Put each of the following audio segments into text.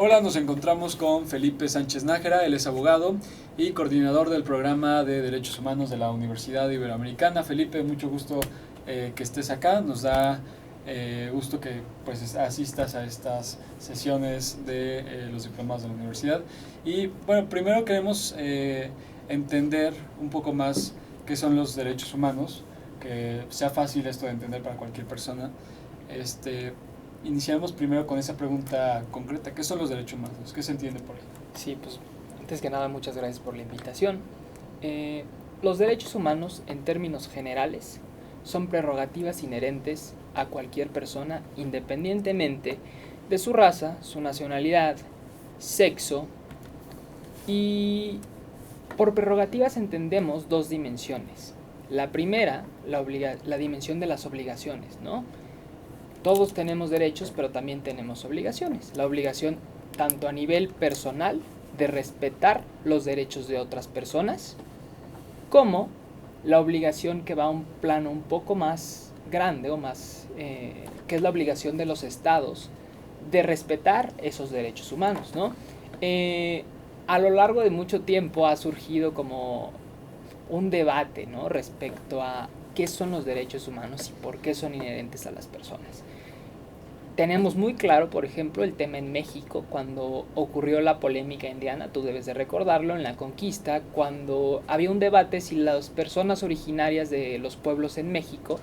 Hola, nos encontramos con Felipe Sánchez Nájera, él es abogado y coordinador del programa de Derechos Humanos de la Universidad Iberoamericana. Felipe, mucho gusto que estés acá, nos da gusto que pues asistas a estas sesiones de los diplomados de la universidad. Y bueno, primero queremos entender un poco más qué son los derechos humanos, que sea fácil esto de entender para cualquier persona. Iniciamos primero con esa pregunta concreta: ¿qué son los derechos humanos? ¿Qué se entiende por ello? Sí, pues antes que nada muchas gracias por la invitación. Los derechos humanos, en términos generales, son prerrogativas inherentes a cualquier persona independientemente de su raza, su nacionalidad, sexo, y por prerrogativas entendemos dos dimensiones. La primera, la dimensión de las obligaciones, ¿no? Todos tenemos derechos, pero también tenemos obligaciones. La obligación tanto a nivel personal, de respetar los derechos de otras personas, como la obligación que va a un plano un poco más grande, o más, que es la obligación de los estados de respetar esos derechos humanos, ¿no? A lo largo de mucho tiempo ha surgido como un debate, ¿no?, respecto a qué son los derechos humanos y por qué son inherentes a las personas. Tenemos muy claro, por ejemplo, el tema en México, cuando ocurrió la polémica indiana, tú debes de recordarlo, en la conquista, cuando había un debate si las personas originarias de los pueblos en México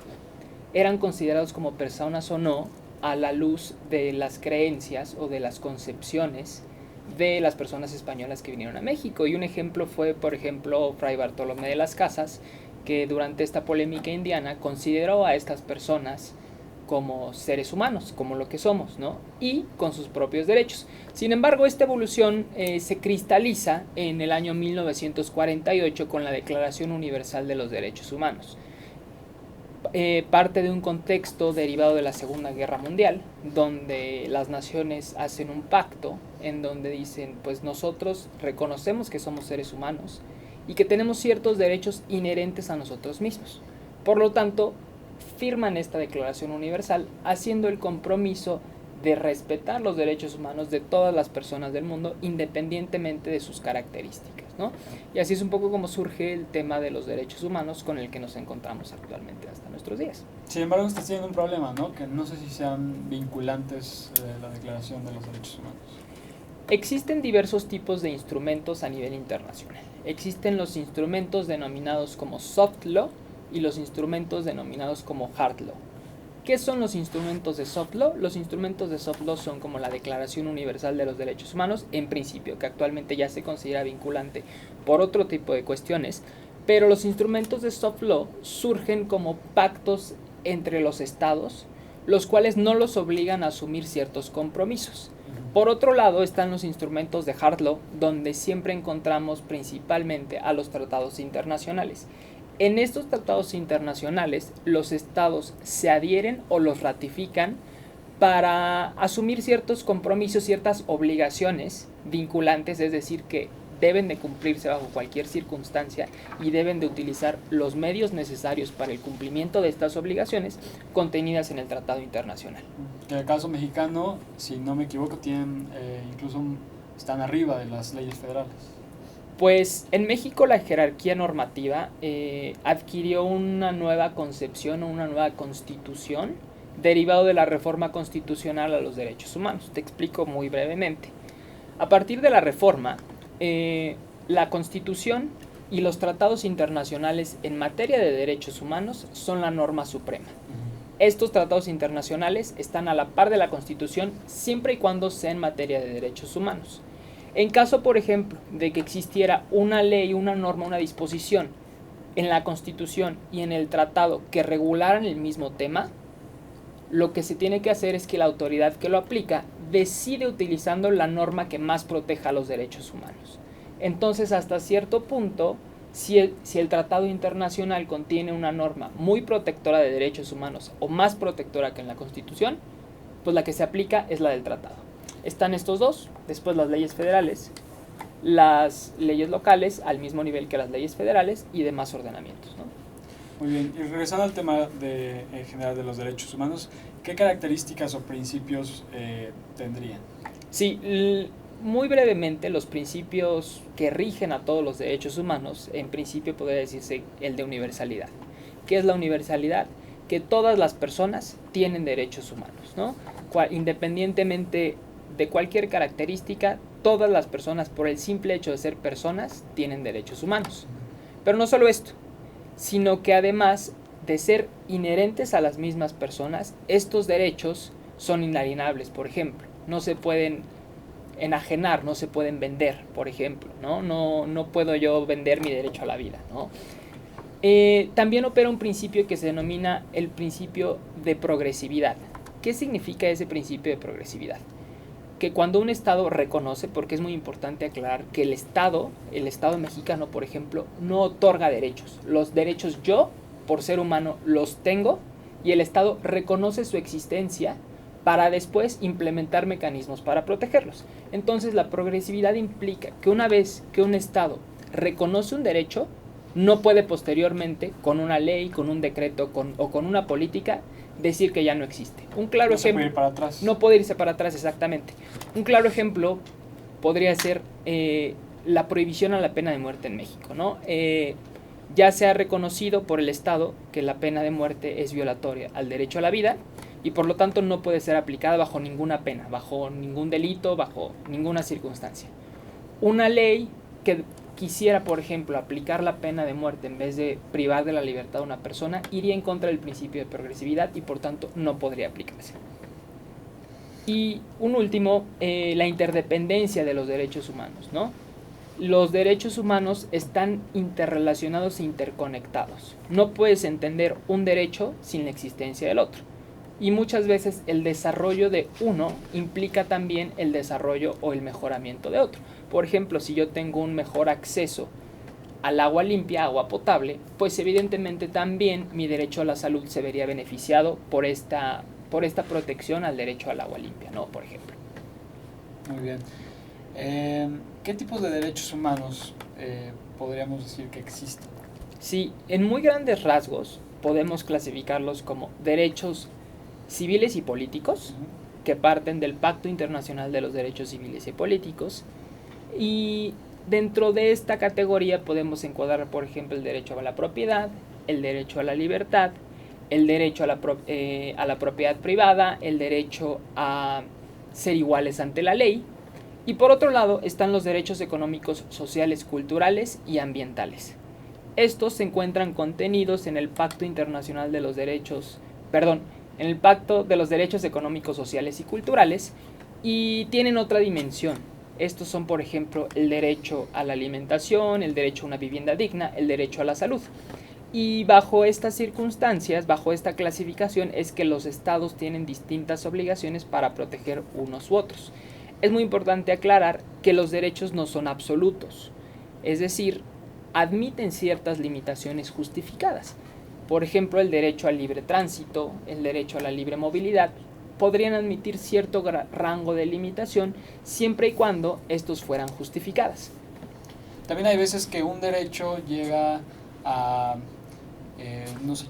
eran considerados como personas o no, a la luz de las creencias o de las concepciones de las personas españolas que vinieron a México. Y un ejemplo fue, por ejemplo, Fray Bartolomé de las Casas, que durante esta polémica indiana consideró a estas personas como seres humanos, como lo que somos, ¿no? Y con sus propios derechos. Sin embargo, esta evolución se cristaliza en el año 1948 con la Declaración Universal de los Derechos Humanos. Parte de un contexto derivado de la Segunda Guerra Mundial, donde las naciones hacen un pacto en donde dicen, pues nosotros reconocemos que somos seres humanos y que tenemos ciertos derechos inherentes a nosotros mismos. Por lo tanto, firman esta Declaración Universal haciendo el compromiso de respetar los derechos humanos de todas las personas del mundo independientemente de sus características, ¿no? Y así es un poco como surge el tema de los derechos humanos con el que nos encontramos actualmente hasta nuestros días. Sin embargo, está teniendo un problema, ¿no? Que no sé si sean vinculantes la Declaración de los Derechos Humanos. Existen diversos tipos de instrumentos a nivel internacional. Existen los instrumentos denominados como soft law y los instrumentos denominados como hard law. ¿Qué son los instrumentos de soft law? Los instrumentos de soft law son como la Declaración Universal de los Derechos Humanos, en principio, que actualmente ya se considera vinculante por otro tipo de cuestiones, pero los instrumentos de soft law surgen como pactos entre los estados, los cuales no los obligan a asumir ciertos compromisos. Por otro lado están los instrumentos de hard law, donde siempre encontramos principalmente a los tratados internacionales. En estos tratados internacionales, los estados se adhieren o los ratifican para asumir ciertos compromisos, ciertas obligaciones vinculantes, es decir, que deben de cumplirse bajo cualquier circunstancia y deben de utilizar los medios necesarios para el cumplimiento de estas obligaciones contenidas en el tratado internacional. En el caso mexicano, si no me equivoco, tienen incluso están arriba de las leyes federales. Pues en México la jerarquía normativa adquirió una nueva concepción o una nueva constitución derivado de la reforma constitucional a los derechos humanos. Te explico muy brevemente. A partir de la reforma, la Constitución y los tratados internacionales en materia de derechos humanos son la norma suprema. Estos tratados internacionales están a la par de la Constitución siempre y cuando sea en materia de derechos humanos. En caso, por ejemplo, de que existiera una ley, una norma, una disposición en la Constitución y en el tratado que regularan el mismo tema, lo que se tiene que hacer es que la autoridad que lo aplica decide utilizando la norma que más proteja los derechos humanos. Entonces, hasta cierto punto, si el tratado internacional contiene una norma muy protectora de derechos humanos o más protectora que en la Constitución, pues la que se aplica es la del tratado. Están estos dos, después las leyes federales, las leyes locales al mismo nivel que las leyes federales y demás ordenamientos, ¿no? Muy bien, y regresando al tema en general de los derechos humanos, ¿qué características o principios tendrían? Sí, muy brevemente, los principios que rigen a todos los derechos humanos, en principio podría decirse el de universalidad. ¿Qué es la universalidad? Que todas las personas tienen derechos humanos, ¿no? Independientemente de cualquier característica, todas las personas, por el simple hecho de ser personas, tienen derechos humanos. Pero no solo esto, sino que además de ser inherentes a las mismas personas, estos derechos son inalienables, por ejemplo. No se pueden enajenar, no se pueden vender, por ejemplo, ¿no? No puedo yo vender mi derecho a la vida, ¿no? También opera un principio que se denomina el principio de progresividad. ¿Qué significa ese principio de progresividad? Que cuando un Estado reconoce, porque es muy importante aclarar que el Estado mexicano, por ejemplo, no otorga derechos. Los derechos yo, por ser humano, los tengo y el Estado reconoce su existencia para después implementar mecanismos para protegerlos. Entonces la progresividad implica que una vez que un Estado reconoce un derecho, no puede posteriormente, con una ley, con un decreto o con una política, decir que ya no existe. Un claro no ejemplo. Se puede ir para atrás. No puede irse para atrás, exactamente. Un claro ejemplo podría ser la prohibición a la pena de muerte en México, ¿no? Ya se ha reconocido por el Estado que la pena de muerte es violatoria al derecho a la vida y por lo tanto no puede ser aplicada bajo ninguna pena, bajo ningún delito, bajo ninguna circunstancia. Una ley que quisiera, por ejemplo, aplicar la pena de muerte en vez de privar de la libertad a una persona, iría en contra del principio de progresividad y por tanto no podría aplicarse. Y un último, la interdependencia de los derechos humanos, ¿no? Los derechos humanos están interrelacionados e interconectados. No puedes entender un derecho sin la existencia del otro. Y muchas veces el desarrollo de uno implica también el desarrollo o el mejoramiento de otro. Por ejemplo, si yo tengo un mejor acceso al agua limpia, agua potable, pues evidentemente también mi derecho a la salud se vería beneficiado por esta protección al derecho al agua limpia, ¿no? Por ejemplo. Muy bien. ¿Qué tipos de derechos humanos podríamos decir que existen? Sí, en muy grandes rasgos podemos clasificarlos como derechos civiles y políticos, que parten del Pacto Internacional de los Derechos Civiles y Políticos, y dentro de esta categoría podemos encuadrar, por ejemplo, el derecho a la propiedad, el derecho a la libertad, el derecho a la propiedad privada, el derecho a ser iguales ante la ley, y por otro lado están los derechos económicos, sociales, culturales y ambientales. Estos se encuentran contenidos en el Pacto Internacional de los Derechos, en el Pacto de los Derechos Económicos, Sociales y Culturales, y tienen otra dimensión. Estos son, por ejemplo, el derecho a la alimentación, el derecho a una vivienda digna, el derecho a la salud. Y bajo estas circunstancias, bajo esta clasificación, es que los estados tienen distintas obligaciones para proteger unos u otros. Es muy importante aclarar que los derechos no son absolutos, es decir, admiten ciertas limitaciones justificadas. Por ejemplo, el derecho al libre tránsito, el derecho a la libre movilidad, podrían admitir cierto rango de limitación siempre y cuando estos fueran justificadas. También hay veces que un derecho llega a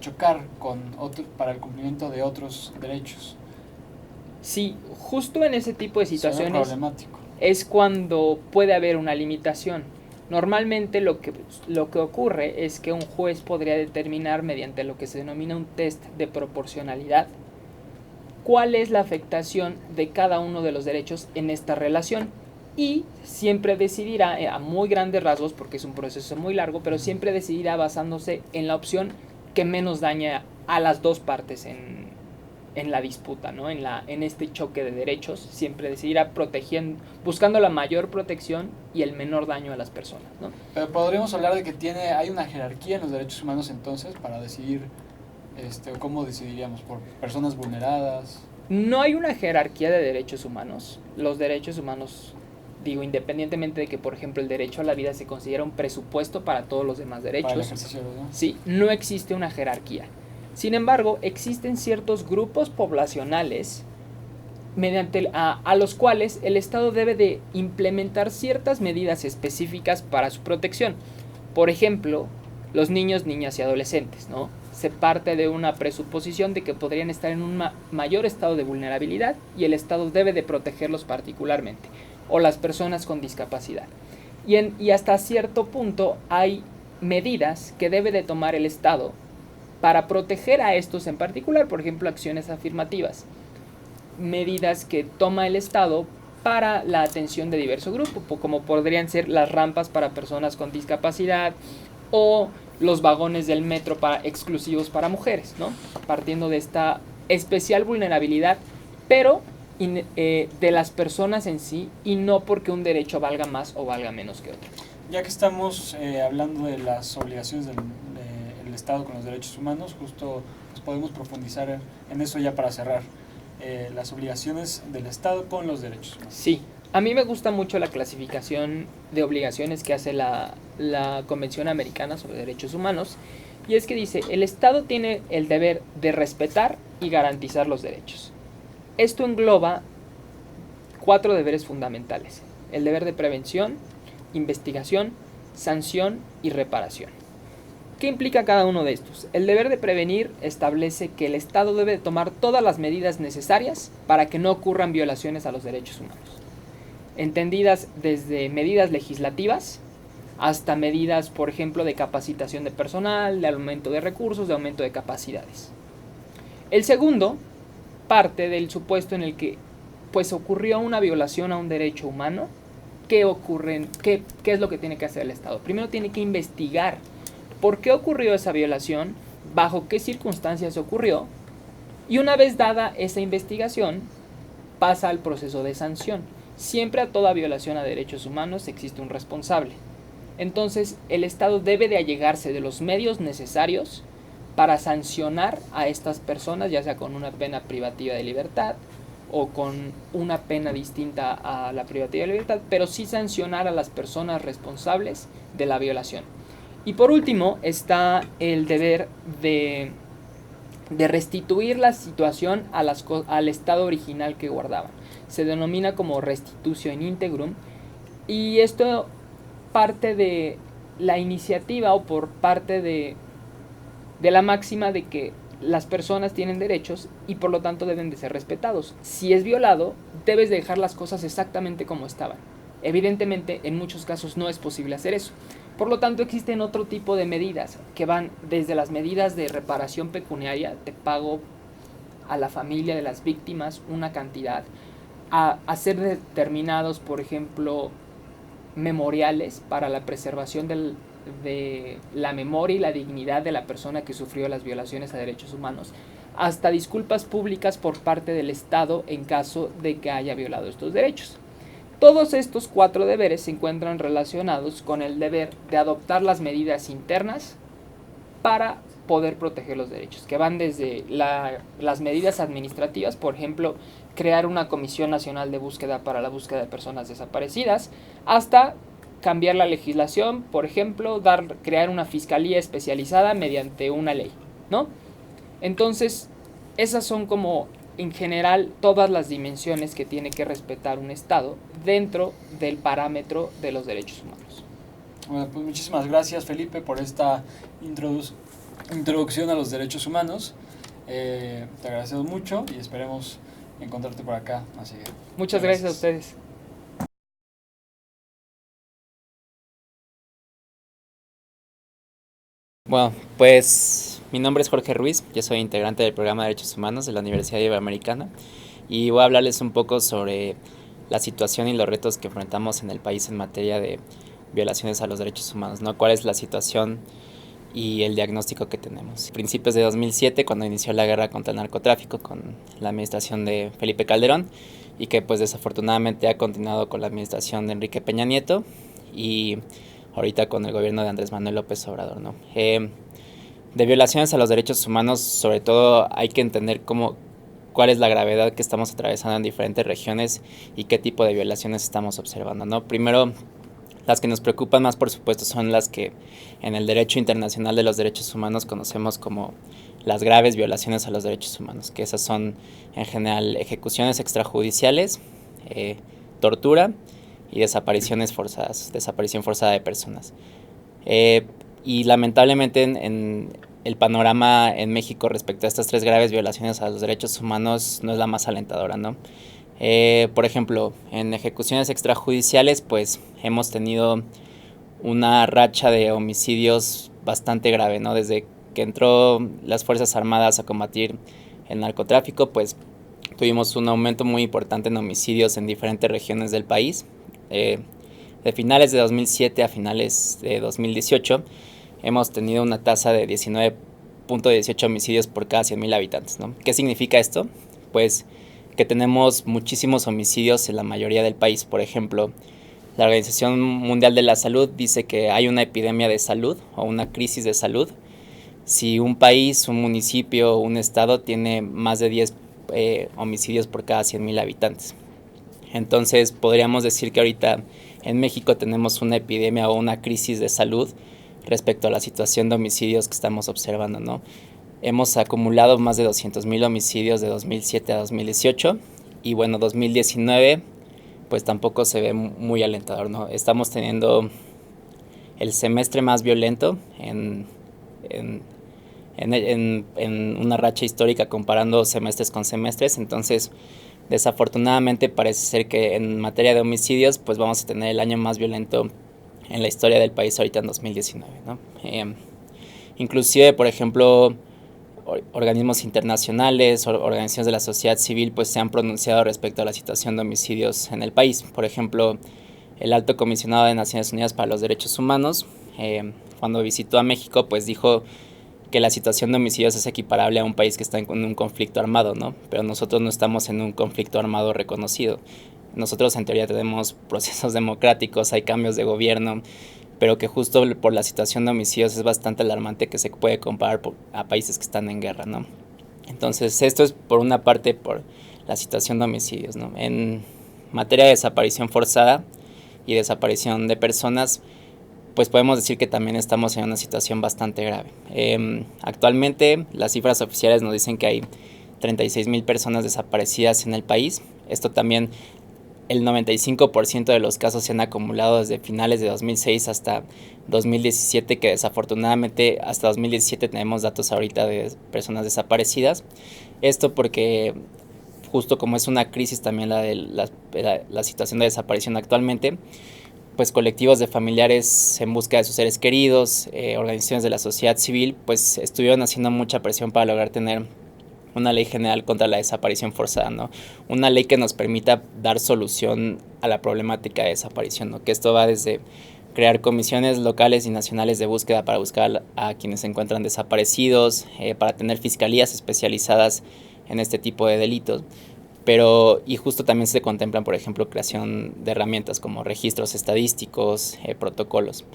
chocar con para el cumplimiento de otros derechos. Sí, justo en ese tipo de situaciones es cuando puede haber una limitación. Normalmente lo que ocurre es que un juez podría determinar mediante lo que se denomina un test de proporcionalidad cuál es la afectación de cada uno de los derechos en esta relación y siempre decidirá a muy grandes rasgos, porque es un proceso muy largo, pero siempre decidirá basándose en la opción que menos daña a las dos partes en la disputa, ¿no? En este choque de derechos, siempre decidirá buscando la mayor protección y el menor daño a las personas, ¿no? Pero podríamos hablar de que hay una jerarquía en los derechos humanos entonces para decidir cómo decidiríamos, por personas vulneradas. No hay una jerarquía de derechos humanos. Los derechos humanos, independientemente de que, por ejemplo, el derecho a la vida se considera un presupuesto para todos los demás derechos. Para el ejercicio, ¿no? Sí, no existe una jerarquía. Sin embargo, existen ciertos grupos poblacionales a los cuales el Estado debe de implementar ciertas medidas específicas para su protección. Por ejemplo, los niños, niñas y adolescentes, ¿no? se parte de una presuposición de que podrían estar en un mayor estado de vulnerabilidad y el Estado debe de protegerlos particularmente, o las personas con discapacidad. Y hasta cierto punto hay medidas que debe de tomar el Estado para proteger a estos en particular, por ejemplo, acciones afirmativas, medidas que toma el Estado para la atención de diversos grupos, como podrían ser las rampas para personas con discapacidad o los vagones del metro exclusivos para mujeres, ¿no? Partiendo de esta especial vulnerabilidad, pero de las personas en sí, y no porque un derecho valga más o valga menos que otro. Ya que estamos hablando de las obligaciones del Estado con los derechos humanos, justo pues, podemos profundizar en eso ya para cerrar. Las obligaciones del Estado con los derechos humanos. Sí, a mí me gusta mucho la clasificación de obligaciones que hace la Convención Americana sobre Derechos Humanos, y es que dice, el Estado tiene el deber de respetar y garantizar los derechos. Esto engloba 4 deberes fundamentales: el deber de prevención, investigación, sanción y reparación. ¿Qué implica cada uno de estos? El deber de prevenir establece que el Estado debe tomar todas las medidas necesarias para que no ocurran violaciones a los derechos humanos, entendidas desde medidas legislativas hasta medidas, por ejemplo, de capacitación de personal, de aumento de recursos, de aumento de capacidades. El segundo parte del supuesto en el que pues ocurrió una violación a un derecho humano. ¿Qué es lo que tiene que hacer el Estado? Primero tiene que investigar por qué ocurrió esa violación, bajo qué circunstancias ocurrió, y una vez dada esa investigación, pasa al proceso de sanción. Siempre a toda violación a derechos humanos existe un responsable. Entonces, el Estado debe de allegarse de los medios necesarios para sancionar a estas personas, ya sea con una pena privativa de libertad o con una pena distinta a la privativa de libertad, pero sí sancionar a las personas responsables de la violación. Y por último está el deber de restituir la situación al estado original que guardaban. Se denomina como restitutio in integrum, y esto parte de la iniciativa o por parte de la máxima de que las personas tienen derechos y por lo tanto deben de ser respetados. Si es violado, debes de dejar las cosas exactamente como estaban. Evidentemente, en muchos casos no es posible hacer eso. Por lo tanto, existen otro tipo de medidas que van desde las medidas de reparación pecuniaria, te pago a la familia de las víctimas una cantidad, a ser determinados, por ejemplo, memoriales para la preservación de la memoria y la dignidad de la persona que sufrió las violaciones a derechos humanos, hasta disculpas públicas por parte del Estado en caso de que haya violado estos derechos. Todos estos 4 deberes se encuentran relacionados con el deber de adoptar las medidas internas para poder proteger los derechos, que van desde las medidas administrativas, por ejemplo, crear una Comisión Nacional de Búsqueda para la búsqueda de personas desaparecidas, hasta cambiar la legislación, por ejemplo, crear una fiscalía especializada mediante una ley, ¿no? Entonces, esas son como en general todas las dimensiones que tiene que respetar un Estado dentro del parámetro de los derechos humanos. Bueno, pues muchísimas gracias, Felipe, por esta introducción a los derechos humanos. Te agradecemos mucho y esperemos encontrarte por acá más seguido. Muchas gracias a ustedes. Bueno, pues mi nombre es Jorge Ruiz, yo soy integrante del programa de Derechos Humanos de la Universidad Iberoamericana y voy a hablarles un poco sobre la situación y los retos que enfrentamos en el país en materia de violaciones a los derechos humanos, ¿no? ¿Cuál es la situación y el diagnóstico que tenemos? A principios de 2007, cuando inició la guerra contra el narcotráfico con la administración de Felipe Calderón y que pues desafortunadamente ha continuado con la administración de Enrique Peña Nieto y ahorita con el gobierno de Andrés Manuel López Obrador, ¿no? De violaciones a los derechos humanos, sobre todo hay que entender cuál es la gravedad que estamos atravesando en diferentes regiones y qué tipo de violaciones estamos observando, ¿no? Primero, las que nos preocupan más, por supuesto, son las que en el derecho internacional de los derechos humanos conocemos como las graves violaciones a los derechos humanos, que esas son en general ejecuciones extrajudiciales, tortura y desapariciones forzadas, desaparición forzada de personas. Y lamentablemente en el panorama en México respecto a estas 3 graves violaciones a los derechos humanos no es la más alentadora, ¿no? Por ejemplo, en ejecuciones extrajudiciales, pues hemos tenido una racha de homicidios bastante grave, ¿no? Desde que entró las Fuerzas Armadas a combatir el narcotráfico, pues tuvimos un aumento muy importante en homicidios en diferentes regiones del país. De finales de 2007 a finales de 2018 hemos tenido una tasa de 19.18 homicidios por cada 100.000 habitantes, ¿no? ¿Qué significa esto? Pues que tenemos muchísimos homicidios en la mayoría del país. Por ejemplo, la Organización Mundial de la Salud dice que hay una epidemia de salud o una crisis de salud si un país, un municipio, un estado tiene más de 10 homicidios por cada 100.000 habitantes. Entonces podríamos decir que ahorita en México tenemos una epidemia o una crisis de salud respecto a la situación de homicidios que estamos observando, ¿no? Hemos acumulado más de 200.000 homicidios de 2007 a 2018 y bueno, 2019 pues tampoco se ve muy alentador, ¿no? Estamos teniendo el semestre más violento en una racha histórica comparando semestres con semestres. Entonces desafortunadamente parece ser que en materia de homicidios pues vamos a tener el año más violento en la historia del país ahorita en 2019, ¿no? Inclusive, por ejemplo, organismos internacionales, organizaciones de la sociedad civil pues se han pronunciado respecto a la situación de homicidios en el país. Por ejemplo, el Alto Comisionado de Naciones Unidas para los Derechos Humanos, cuando visitó a México, pues dijo que la situación de homicidios es equiparable a un país que está en un conflicto armado, ¿no? Pero nosotros no estamos en un conflicto armado reconocido. Nosotros en teoría tenemos procesos democráticos, hay cambios de gobierno, pero que justo por la situación de homicidios es bastante alarmante que se puede comparar a países que están en guerra, ¿no? Entonces esto es por una parte por la situación de homicidios, ¿no? En materia de desaparición forzada y desaparición de personas, pues podemos decir que también estamos en una situación bastante grave. Actualmente las cifras oficiales nos dicen que hay 36.000 personas desaparecidas en el país. Esto también, el 95% de los casos se han acumulado desde finales de 2006 hasta 2017, que desafortunadamente hasta 2017 tenemos datos ahorita de personas desaparecidas. Esto porque justo como es una crisis también la situación de desaparición actualmente, pues colectivos de familiares en busca de sus seres queridos, organizaciones de la sociedad civil, pues estuvieron haciendo mucha presión para lograr tener una ley general contra la desaparición forzada, ¿no? Una ley que nos permita dar solución a la problemática de desaparición, ¿no? Que esto va desde crear comisiones locales y nacionales de búsqueda para buscar a quienes se encuentran desaparecidos, para tener fiscalías especializadas en este tipo de delitos. Y justo también se contemplan, por ejemplo, creación de herramientas como registros estadísticos, protocolos.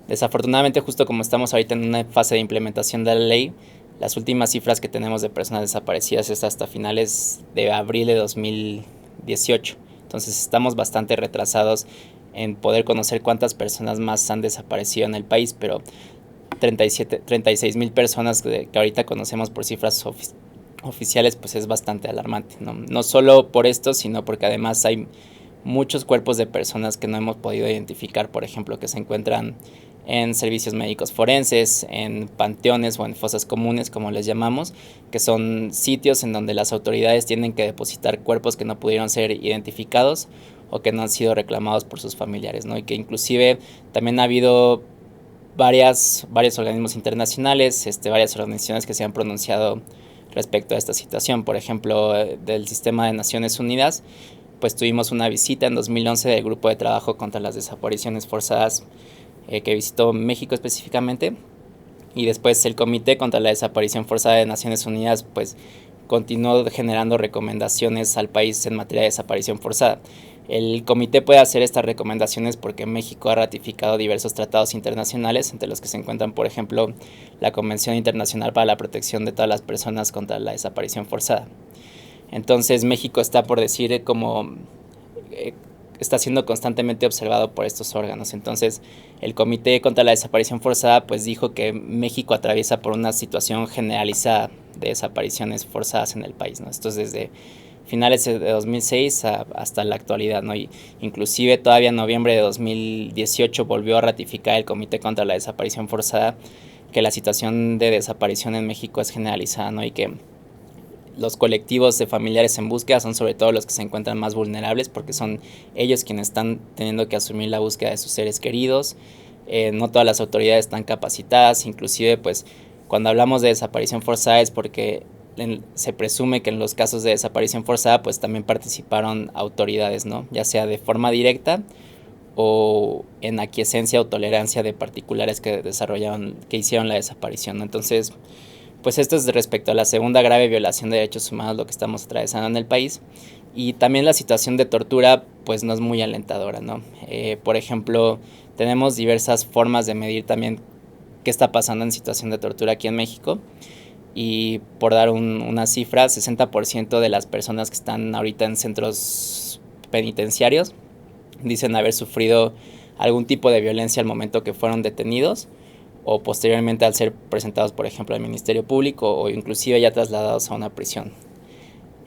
Desafortunadamente, justo como estamos ahorita en una fase de implementación de la ley, las últimas cifras que tenemos de personas desaparecidas es hasta finales de abril de 2018. Entonces estamos bastante retrasados en poder conocer cuántas personas más han desaparecido en el país, pero 36.000 personas que ahorita conocemos por cifras oficiales, pues es bastante alarmante, ¿no? No solo por esto, sino porque además hay muchos cuerpos de personas que no hemos podido identificar, por ejemplo, que se encuentran en servicios médicos forenses, en panteones o en fosas comunes, como les llamamos, que son sitios en donde las autoridades tienen que depositar cuerpos que no pudieron ser identificados o que no han sido reclamados por sus familiares, ¿no? Y que inclusive también ha habido varios organismos internacionales, varias organizaciones que se han pronunciado respecto a esta situación. Por ejemplo, del Sistema de Naciones Unidas, pues tuvimos una visita en 2011 del Grupo de Trabajo contra las Desapariciones Forzadas, que visitó México específicamente, y después el Comité contra la Desaparición Forzada de Naciones Unidas pues continuó generando recomendaciones al país en materia de desaparición forzada. El comité puede hacer estas recomendaciones porque México ha ratificado diversos tratados internacionales, entre los que se encuentran, por ejemplo, la Convención Internacional para la Protección de todas las personas contra la desaparición forzada. Entonces México está, por decir, como está siendo constantemente observado por estos órganos. Entonces el Comité contra la Desaparición Forzada pues dijo que México atraviesa por una situación generalizada de desapariciones forzadas en el país, ¿no? Esto es desde finales de 2006 hasta la actualidad, ¿no? Y inclusive todavía en noviembre de 2018 volvió a ratificar el Comité contra la Desaparición Forzada que la situación de desaparición en México es generalizada, ¿no? Y que los colectivos de familiares en búsqueda son sobre todo los que se encuentran más vulnerables porque son ellos quienes están teniendo que asumir la búsqueda de sus seres queridos. No todas las autoridades están capacitadas, inclusive pues cuando hablamos de desaparición forzada es porque se presume que en los casos de desaparición forzada pues también participaron autoridades, ¿no? Ya sea de forma directa o en aquiescencia o tolerancia de particulares que hicieron la desaparición, ¿no? Entonces, pues esto es respecto a la segunda grave violación de derechos humanos, lo que estamos atravesando en el país. Y también la situación de tortura, pues no es muy alentadora, ¿no? Por ejemplo, tenemos diversas formas de medir también qué está pasando en situación de tortura aquí en México. Y por dar una cifra, 60% de las personas que están ahorita en centros penitenciarios dicen haber sufrido algún tipo de violencia al momento que fueron detenidos o posteriormente al ser presentados, por ejemplo, al Ministerio Público o inclusive ya trasladados a una prisión.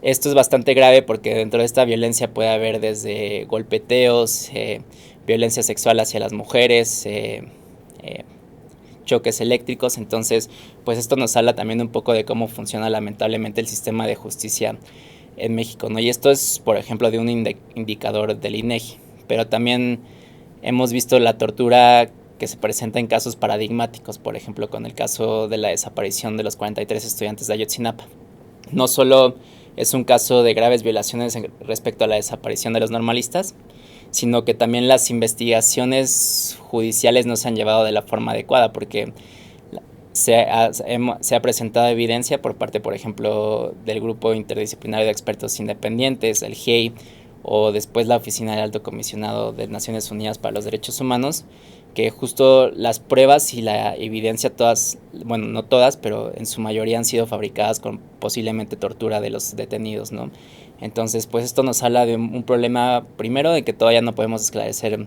Esto es bastante grave porque dentro de esta violencia puede haber desde golpeteos, violencia sexual hacia las mujeres, choques eléctricos. Entonces, pues esto nos habla también un poco de cómo funciona lamentablemente el sistema de justicia en México, ¿no? Y esto es, por ejemplo, de un indicador del INEGI, pero también hemos visto la tortura que se presenta en casos paradigmáticos, por ejemplo, con el caso de la desaparición de los 43 estudiantes de Ayotzinapa. No solo es un caso de graves violaciones respecto a la desaparición de los normalistas, sino que también las investigaciones judiciales no se han llevado de la forma adecuada, porque se ha presentado evidencia por parte, por ejemplo, del Grupo Interdisciplinario de Expertos Independientes, el GIEI, o después la Oficina del Alto Comisionado de Naciones Unidas para los Derechos Humanos, que justo las pruebas y la evidencia todas, bueno, no todas, pero en su mayoría han sido fabricadas con posiblemente tortura de los detenidos, ¿no? Entonces, pues esto nos habla de un problema, primero, de que todavía no podemos esclarecer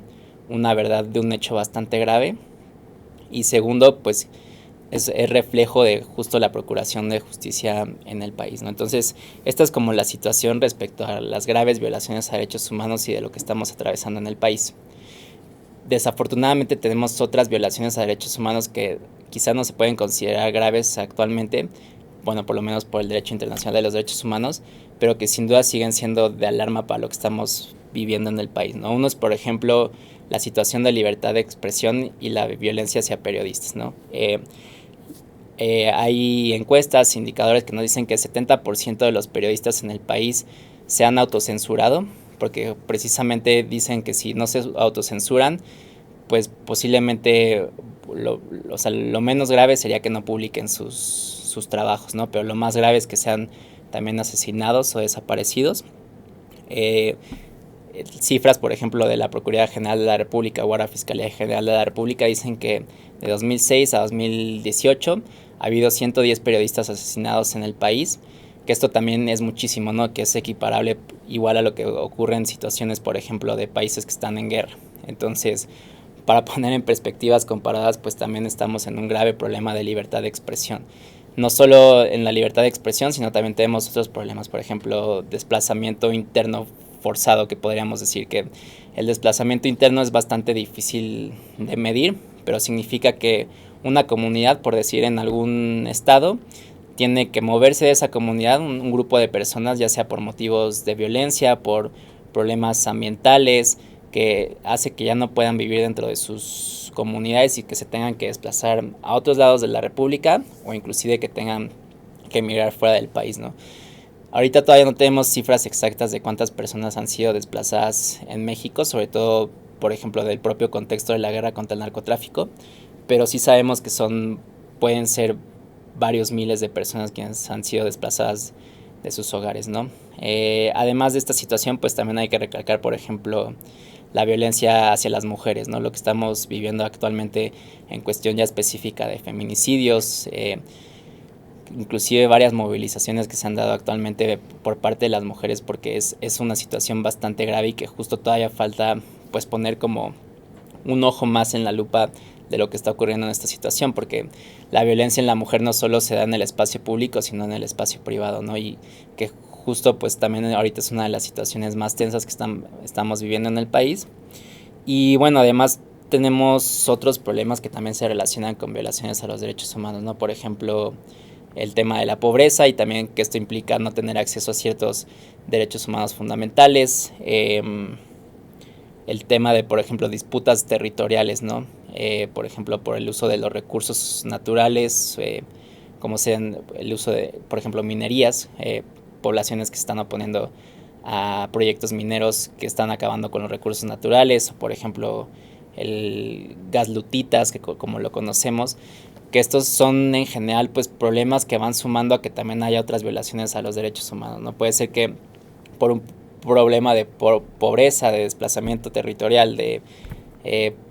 una verdad de un hecho bastante grave, y segundo, pues es reflejo de justo la procuración de justicia en el país, ¿no? Entonces, esta es como la situación respecto a las graves violaciones a derechos humanos y de lo que estamos atravesando en el país. Desafortunadamente tenemos otras violaciones a derechos humanos que quizá no se pueden considerar graves actualmente, bueno, por lo menos por el derecho internacional de los derechos humanos, pero que sin duda siguen siendo de alarma para lo que estamos viviendo en el país, ¿no? Uno es, por ejemplo, la situación de libertad de expresión y la violencia hacia periodistas, ¿no? Hay encuestas, indicadores que nos dicen que el 70% de los periodistas en el país se han autocensurado, porque precisamente dicen que si no se autocensuran, pues posiblemente lo menos grave sería que no publiquen sus trabajos, ¿no? Pero lo más grave es que sean también asesinados o desaparecidos. Cifras, por ejemplo, de la Procuraduría General de la República o la Fiscalía General de la República dicen que de 2006 a 2018 ha habido 110 periodistas asesinados en el país, que esto también es muchísimo, ¿no? Que es equiparable igual a lo que ocurre en situaciones, por ejemplo, de países que están en guerra. Entonces, para poner en perspectivas comparadas, pues también estamos en un grave problema de libertad de expresión. No solo en la libertad de expresión, sino también tenemos otros problemas, por ejemplo, desplazamiento interno forzado, que podríamos decir que el desplazamiento interno es bastante difícil de medir, pero significa que una comunidad, por decir en algún estado, tiene que moverse de esa comunidad, un grupo de personas, ya sea por motivos de violencia, por problemas ambientales, que hace que ya no puedan vivir dentro de sus comunidades y que se tengan que desplazar a otros lados de la República o inclusive que tengan que emigrar fuera del país, ¿no? Ahorita todavía no tenemos cifras exactas de cuántas personas han sido desplazadas en México, sobre todo, por ejemplo, del propio contexto de la guerra contra el narcotráfico, pero sí sabemos que pueden ser varios miles de personas quienes han sido desplazadas de sus hogares, ¿no? Además de esta situación, pues también hay que recalcar, por ejemplo, la violencia hacia las mujeres, ¿no? Lo que estamos viviendo actualmente en cuestión ya específica de feminicidios, inclusive varias movilizaciones que se han dado actualmente por parte de las mujeres, porque es una situación bastante grave y que justo todavía falta pues poner como un ojo más en la lupa de lo que está ocurriendo en esta situación, porque la violencia en la mujer no solo se da en el espacio público, sino en el espacio privado, ¿no? Y que justo pues también ahorita es una de las situaciones más tensas que estamos viviendo en el país. Y bueno, además tenemos otros problemas que también se relacionan con violaciones a los derechos humanos, ¿no? Por ejemplo, el tema de la pobreza y también que esto implica no tener acceso a ciertos derechos humanos fundamentales. El tema de, por ejemplo, disputas territoriales, ¿no? Por ejemplo, por el uso de los recursos naturales, como sean el uso de, por ejemplo, minerías, poblaciones que se están oponiendo a proyectos mineros que están acabando con los recursos naturales, o por ejemplo, el gas lutitas, que como lo conocemos, que estos son en general pues problemas que van sumando a que también haya otras violaciones a los derechos humanos, ¿no? Puede ser que por un problema de pobreza, de desplazamiento territorial, de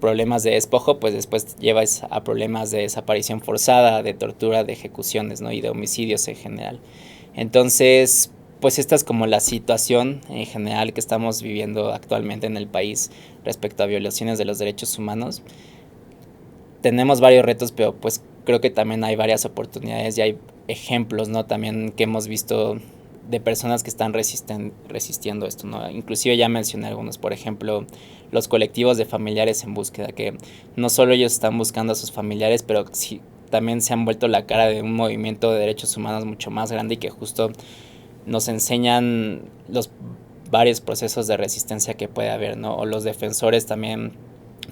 problemas de despojo, pues después llevas a problemas de desaparición forzada, de tortura, de ejecuciones, ¿no? Y de homicidios en general. Entonces, pues esta es como la situación en general que estamos viviendo actualmente en el país respecto a violaciones de los derechos humanos. Tenemos varios retos, pero pues creo que también hay varias oportunidades y hay ejemplos, ¿no? También que hemos visto de personas que están resistiendo esto, ¿no? Inclusive ya mencioné algunos, por ejemplo, los colectivos de familiares en búsqueda, que no solo ellos están buscando a sus familiares, pero sí, también se han vuelto la cara de un movimiento de derechos humanos mucho más grande y que justo nos enseñan los varios procesos de resistencia que puede haber, ¿no? O los defensores también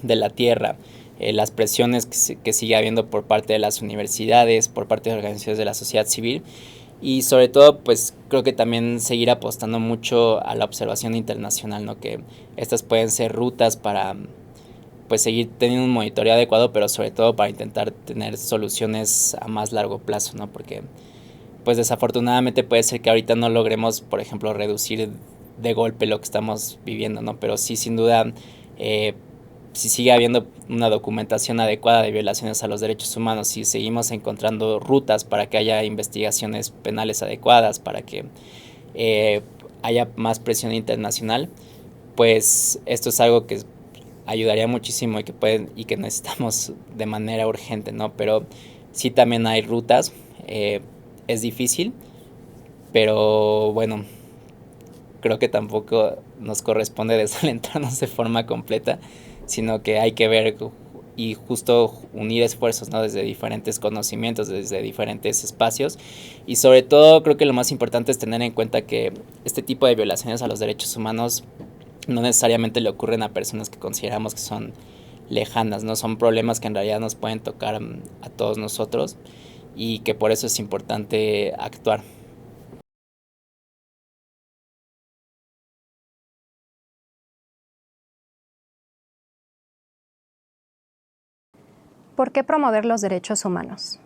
de la tierra, las presiones que sigue habiendo por parte de las universidades, por parte de organizaciones de la sociedad civil y sobre todo pues creo que también seguir apostando mucho a la observación internacional, ¿no? Que estas pueden ser rutas para pues seguir teniendo un monitoreo adecuado, pero sobre todo para intentar tener soluciones a más largo plazo, ¿no? Porque pues desafortunadamente puede ser que ahorita no logremos, por ejemplo, reducir de golpe lo que estamos viviendo, ¿no? Pero sí, sin duda, si sigue habiendo una documentación adecuada de violaciones a los derechos humanos, si seguimos encontrando rutas para que haya investigaciones penales adecuadas, para que haya más presión internacional, pues esto es algo que ayudaría muchísimo y que necesitamos de manera urgente, ¿no? Pero sí también hay rutas, es difícil, pero bueno, creo que tampoco nos corresponde desalentarnos de forma completa, sino que hay que ver y justo unir esfuerzos, ¿no? Desde diferentes conocimientos, desde diferentes espacios y sobre todo creo que lo más importante es tener en cuenta que este tipo de violaciones a los derechos humanos no necesariamente le ocurren a personas que consideramos que son lejanas, ¿no? Son problemas que en realidad nos pueden tocar a todos nosotros y que por eso es importante actuar. ¿Por qué promover los derechos humanos?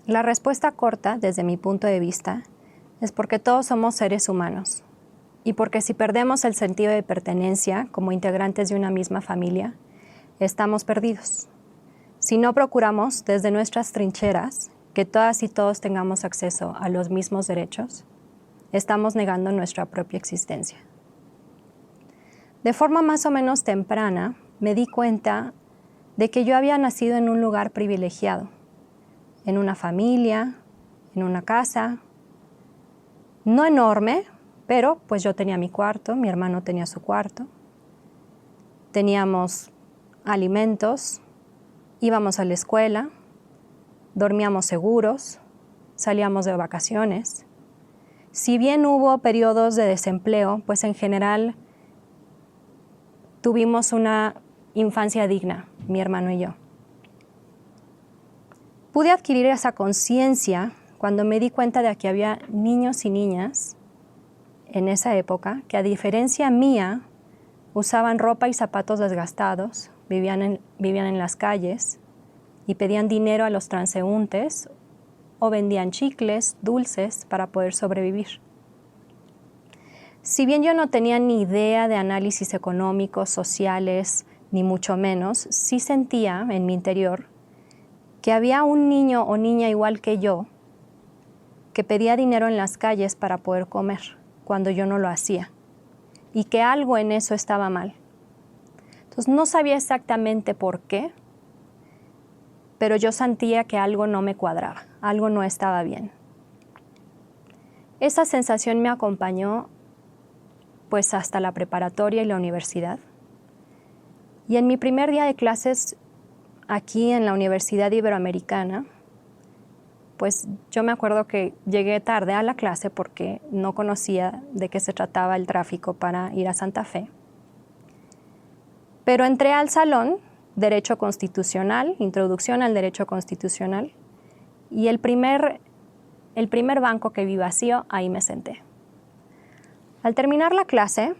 La respuesta corta, desde mi punto de vista, es porque todos somos seres humanos y porque si perdemos el sentido de pertenencia como integrantes de una misma familia, estamos perdidos. Si no procuramos desde nuestras trincheras que todas y todos tengamos acceso a los mismos derechos, estamos negando nuestra propia existencia. De forma más o menos temprana, me di cuenta de que yo había nacido en un lugar privilegiado, en una familia, en una casa, no enorme, pero pues yo tenía mi cuarto, mi hermano tenía su cuarto, teníamos alimentos, íbamos a la escuela, dormíamos seguros, salíamos de vacaciones. Si bien hubo periodos de desempleo, pues en general tuvimos una infancia digna, mi hermano y yo. Pude adquirir esa conciencia cuando me di cuenta de que había niños y niñas en esa época que a diferencia mía usaban ropa y zapatos desgastados, vivían en las calles y pedían dinero a los transeúntes o vendían chicles, dulces para poder sobrevivir. Si bien yo no tenía ni idea de análisis económicos, sociales, ni mucho menos, sí sentía en mi interior que había un niño o niña igual que yo que pedía dinero en las calles para poder comer cuando yo no lo hacía y que algo en eso estaba mal. Entonces no sabía exactamente por qué, pero yo sentía que algo no me cuadraba, algo no estaba bien. Esa sensación me acompañó pues hasta la preparatoria y la universidad. Y en mi primer día de clases aquí en la Universidad Iberoamericana, pues yo me acuerdo que llegué tarde a la clase porque no conocía de qué se trataba el tráfico para ir a Santa Fe. Pero entré al salón, Derecho Constitucional, Introducción al Derecho Constitucional, y el primer banco que vi vacío, ahí me senté. Al terminar la clase,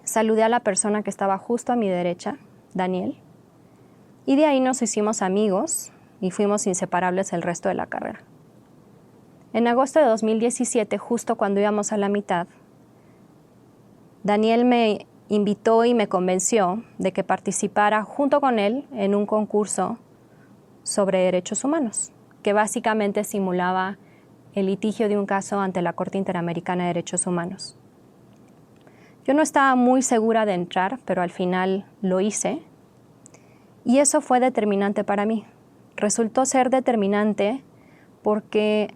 saludé a la persona que estaba justo a mi derecha, Daniel, y de ahí nos hicimos amigos y fuimos inseparables el resto de la carrera. En agosto de 2017, justo cuando íbamos a la mitad, Daniel me invitó y me convenció de que participara junto con él en un concurso sobre derechos humanos, que básicamente simulaba el litigio de un caso ante la Corte Interamericana de Derechos Humanos. Yo no estaba muy segura de entrar, pero al final lo hice, y eso fue determinante para mí. Resultó ser determinante porque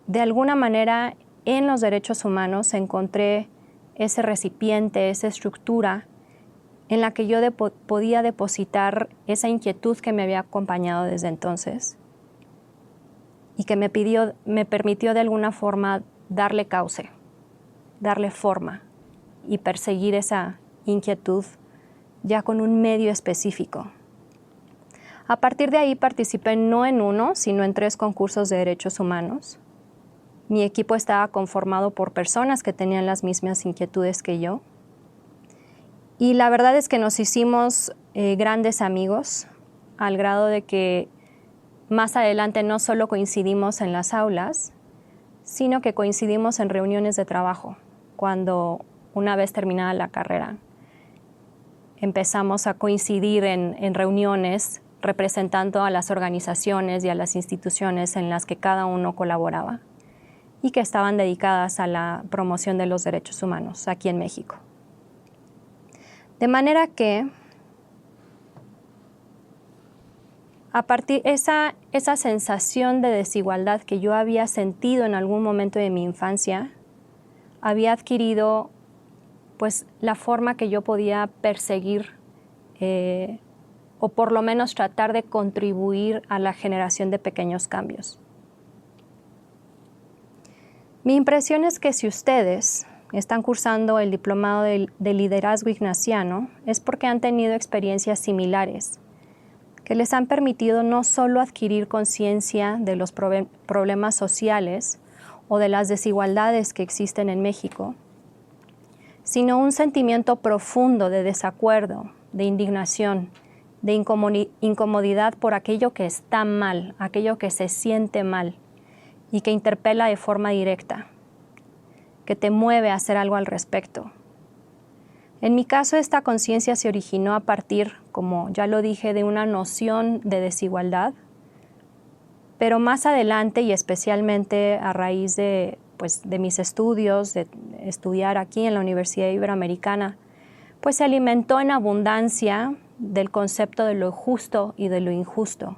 de alguna manera en los derechos humanos encontré ese recipiente, esa estructura en la que yo podía depositar esa inquietud que me había acompañado desde entonces y que me permitió de alguna forma darle cauce, darle forma y perseguir esa inquietud ya con un medio específico. A partir de ahí participé no en uno, sino en 3 concursos de derechos humanos. Mi equipo estaba conformado por personas que tenían las mismas inquietudes que yo. Y la verdad es que nos hicimos grandes amigos, al grado de que más adelante no solo coincidimos en las aulas, sino que coincidimos en reuniones de trabajo. Cuando una vez terminada la carrera, empezamos a coincidir en reuniones representando a las organizaciones y a las instituciones en las que cada uno colaboraba y que estaban dedicadas a la promoción de los derechos humanos aquí en México. De manera que a partir de esa sensación de desigualdad que yo había sentido en algún momento de mi infancia, había adquirido pues la forma que yo podía perseguir o por lo menos tratar de contribuir a la generación de pequeños cambios. Mi impresión es que si ustedes están cursando el diplomado de liderazgo ignaciano, es porque han tenido experiencias similares que les han permitido no solo adquirir conciencia de los problemas sociales o de las desigualdades que existen en México, sino un sentimiento profundo de desacuerdo, de indignación, de incomodidad por aquello que está mal, aquello que se siente mal y que interpela de forma directa, que te mueve a hacer algo al respecto. En mi caso, esta conciencia se originó a partir, como ya lo dije, de una noción de desigualdad, pero más adelante y especialmente a raíz de mis estudios, de estudiar aquí en la Universidad Iberoamericana, pues se alimentó en abundancia del concepto de lo justo y de lo injusto.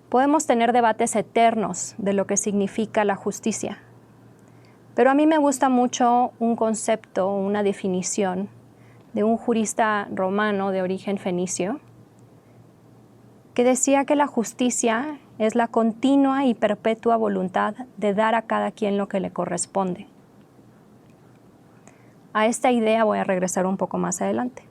Podemos tener debates eternos de lo que significa la justicia, pero a mí me gusta mucho un concepto, una definición de un jurista romano de origen fenicio, que decía que la justicia es la continua y perpetua voluntad de dar a cada quien lo que le corresponde. A esta idea voy a regresar un poco más adelante.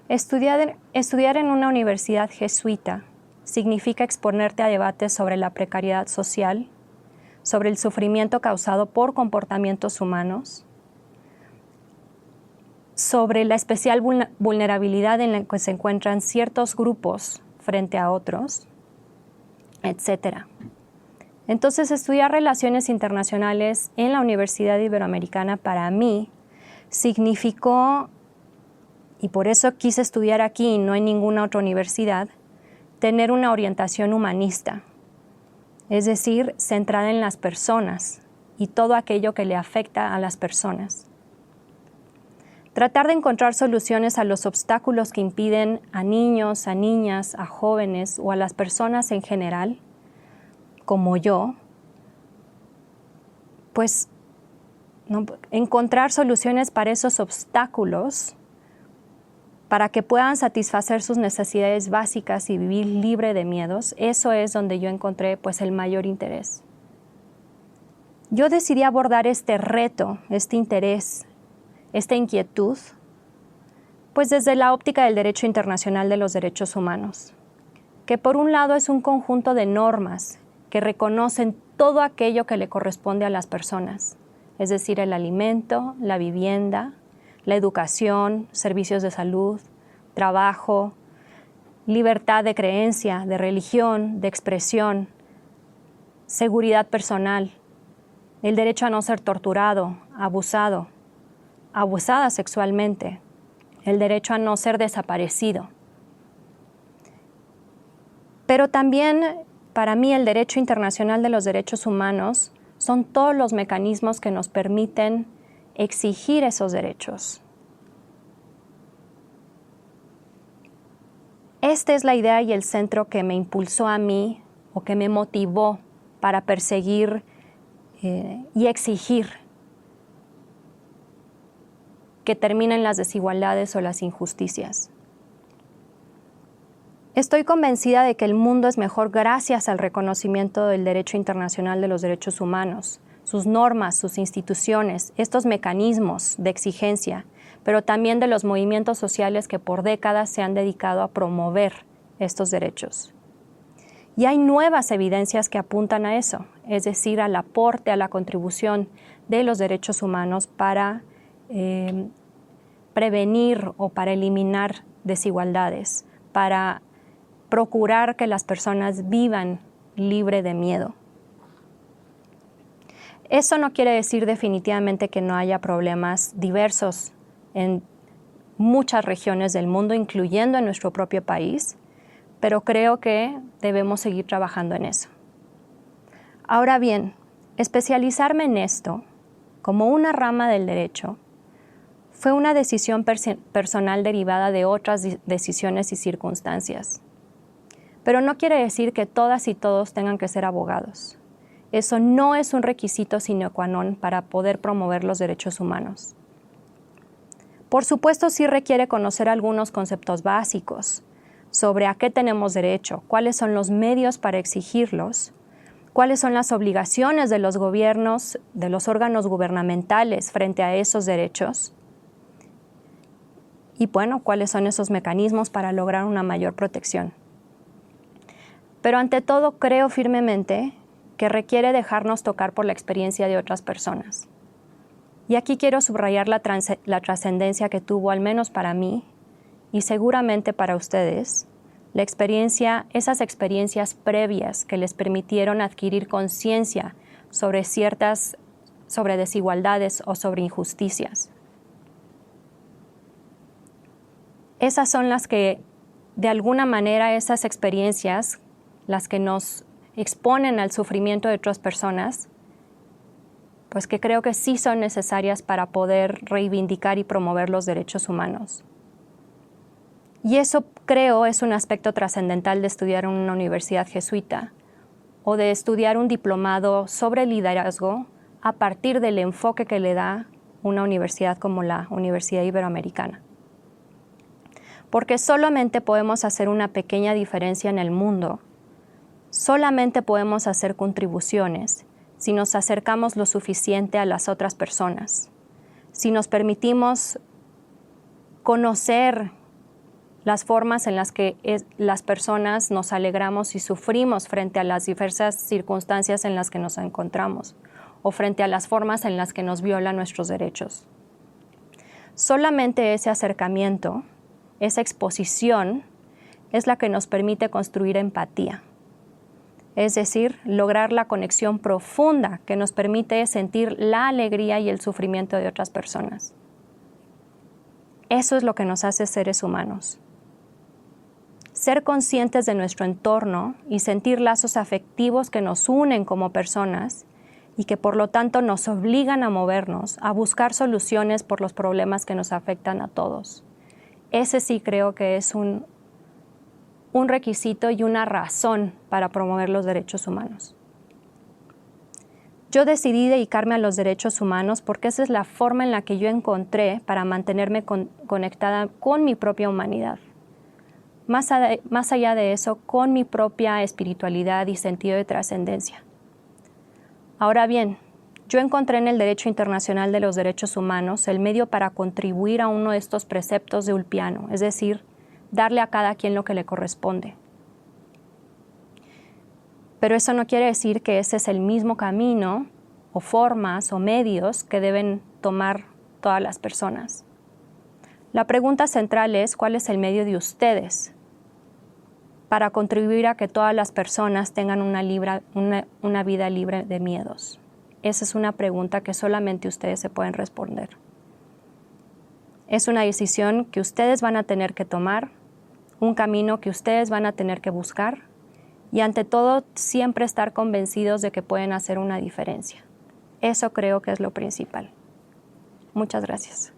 Estudiar en una universidad jesuita significa exponerte a debates sobre la precariedad social, sobre el sufrimiento causado por comportamientos humanos, sobre la especial vulnerabilidad en la que se encuentran ciertos grupos frente a otros, etc. Entonces, estudiar relaciones internacionales en la Universidad Iberoamericana para mí significó, y por eso quise estudiar aquí y no en ninguna otra universidad, tener una orientación humanista, es decir, centrada en las personas y todo aquello que le afecta a las personas. Tratar de encontrar soluciones a los obstáculos que impiden a niños, a niñas, a jóvenes o a las personas en general, como yo, pues encontrar soluciones para esos obstáculos para que puedan satisfacer sus necesidades básicas y vivir libre de miedos, eso es donde yo encontré pues el mayor interés. Yo decidí abordar este reto, este interés, esta inquietud, pues desde la óptica del derecho internacional de los derechos humanos, que por un lado es un conjunto de normas que reconocen todo aquello que le corresponde a las personas, es decir, el alimento, la vivienda, la educación, servicios de salud, trabajo, libertad de creencia, de religión, de expresión, seguridad personal, el derecho a no ser torturado, abusado, abusada sexualmente, el derecho a no ser desaparecido. Pero también, para mí, el derecho internacional de los derechos humanos son todos los mecanismos que nos permiten exigir esos derechos. Esta es la idea y el centro que me impulsó a mí o que me motivó para perseguir y exigir que terminen las desigualdades o las injusticias. Estoy convencida de que el mundo es mejor gracias al reconocimiento del derecho internacional de los derechos humanos, sus normas, sus instituciones, estos mecanismos de exigencia, pero también de los movimientos sociales que por décadas se han dedicado a promover estos derechos. Y hay nuevas evidencias que apuntan a eso, es decir, al aporte, a la contribución de los derechos humanos para prevenir o para eliminar desigualdades, para procurar que las personas vivan libre de miedo. Eso no quiere decir definitivamente que no haya problemas diversos en muchas regiones del mundo, incluyendo en nuestro propio país, pero creo que debemos seguir trabajando en eso. Ahora bien, especializarme en esto como una rama del derecho fue una decisión personal derivada de otras decisiones y circunstancias. Pero no quiere decir que todas y todos tengan que ser abogados. Eso no es un requisito sine qua non para poder promover los derechos humanos. Por supuesto, sí requiere conocer algunos conceptos básicos sobre a qué tenemos derecho, cuáles son los medios para exigirlos, cuáles son las obligaciones de los gobiernos, de los órganos gubernamentales frente a esos derechos y, bueno, cuáles son esos mecanismos para lograr una mayor protección. Pero ante todo, creo firmemente que requiere dejarnos tocar por la experiencia de otras personas. Y aquí quiero subrayar la trascendencia que tuvo, al menos para mí, y seguramente para ustedes, esas experiencias previas que les permitieron adquirir conciencia sobre desigualdades o sobre injusticias. Esas son las que, de alguna manera, esas experiencias, las que nos exponen al sufrimiento de otras personas, pues que creo que sí son necesarias para poder reivindicar y promover los derechos humanos. Y eso, creo, es un aspecto trascendental de estudiar en una universidad jesuita o de estudiar un diplomado sobre liderazgo a partir del enfoque que le da una universidad como la Universidad Iberoamericana. Porque solamente podemos hacer una pequeña diferencia en el mundo, solamente podemos hacer contribuciones si nos acercamos lo suficiente a las otras personas, si nos permitimos conocer las formas en las que las personas nos alegramos y sufrimos frente a las diversas circunstancias en las que nos encontramos o frente a las formas en las que nos violan nuestros derechos. Solamente ese acercamiento, esa exposición, es la que nos permite construir empatía. Es decir, lograr la conexión profunda que nos permite sentir la alegría y el sufrimiento de otras personas. Eso es lo que nos hace seres humanos. Ser conscientes de nuestro entorno y sentir lazos afectivos que nos unen como personas y que por lo tanto nos obligan a movernos, a buscar soluciones por los problemas que nos afectan a todos. Ese sí creo que es un requisito y una razón para promover los derechos humanos. Yo decidí dedicarme a los derechos humanos porque esa es la forma en la que yo encontré para mantenerme conectada con mi propia humanidad. Más allá de eso, con mi propia espiritualidad y sentido de trascendencia. Ahora bien, yo encontré en el derecho internacional de los derechos humanos el medio para contribuir a uno de estos preceptos de Ulpiano, es decir, darle a cada quien lo que le corresponde. Pero eso no quiere decir que ese es el mismo camino o formas o medios que deben tomar todas las personas. La pregunta central es ¿cuál es el medio de ustedes para contribuir a que todas las personas tengan una vida libre de miedos? Esa es una pregunta que solamente ustedes se pueden responder. Es una decisión que ustedes van a tener que tomar, un camino que ustedes van a tener que buscar y ante todo siempre estar convencidos de que pueden hacer una diferencia. Eso creo que es lo principal. Muchas gracias.